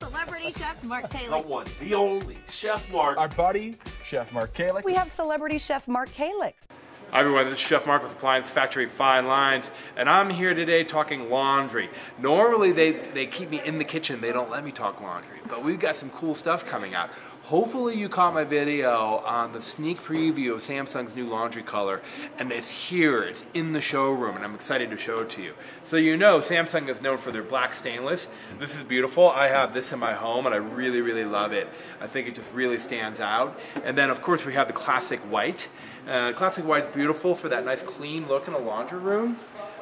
Celebrity Chef Mark The Kalick. one, the only, Chef Mark. Our buddy, Chef Mark Kalick. We have celebrity chef Mark Kalick. Hi everyone, this is Chef Mark with Appliance Factory Fine Lines, and I'm here today talking laundry. Normally they keep me in the kitchen, they don't let me talk laundry, but we've got some cool stuff coming out. Hopefully you caught my video on the sneak preview of Samsung's new laundry color, and it's here, it's in the showroom, and I'm excited to show it to you. So you know Samsung is known for their black stainless. This is beautiful. I have this in my home and I really, really love it. I think it just really stands out. And then of course we have the classic white. Classic white is beautiful for that nice clean look in a laundry room,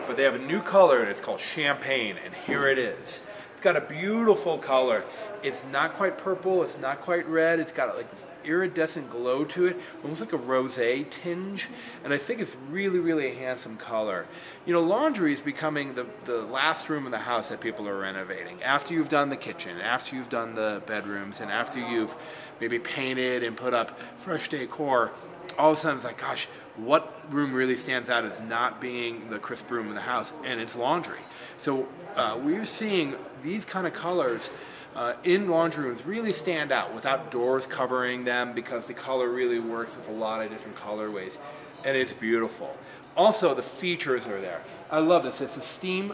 but they have a new color and it's called champagne, and here it is. It's got a beautiful color. It's not quite purple, it's not quite red, it's got like this iridescent glow to it, almost like a rosé tinge, and I think it's really, really a handsome color. You know, laundry is becoming the last room in the house that people are renovating. After you've done the kitchen, after you've done the bedrooms, and after you've maybe painted and put up fresh decor, all of a sudden it's like, gosh, what room really stands out as not being the crisp room in the house? And it's laundry. So we're seeing these kind of colors in laundry rooms really stand out without doors covering them, because the color really works with a lot of different colorways, and it's beautiful. Also, the features are there. I love this. It's a steam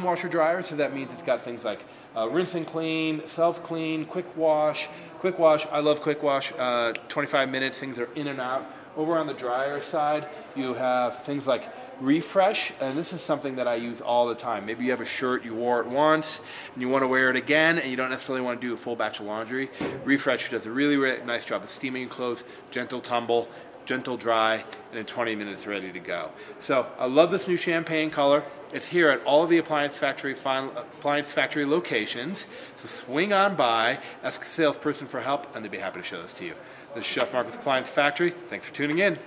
washer dryer, so that means it's got things like rinse and clean, self-clean, quick wash. Quick wash, I love quick wash. 25 minutes, things are in and out. Over on the dryer side, you have things like refresh, and this is something that I use all the time. Maybe you have a shirt, you wore it once, and you want to wear it again, and you don't necessarily want to do a full batch of laundry. Refresh does a really, really nice job of steaming your clothes, gentle tumble, gentle dry, and in 20 minutes ready to go. So I love this new champagne color. It's here at all of the Appliance Factory locations. So swing on by, ask a salesperson for help, and they'd be happy to show this to you. This is Chef Mark with Appliance Factory. Thanks for tuning in.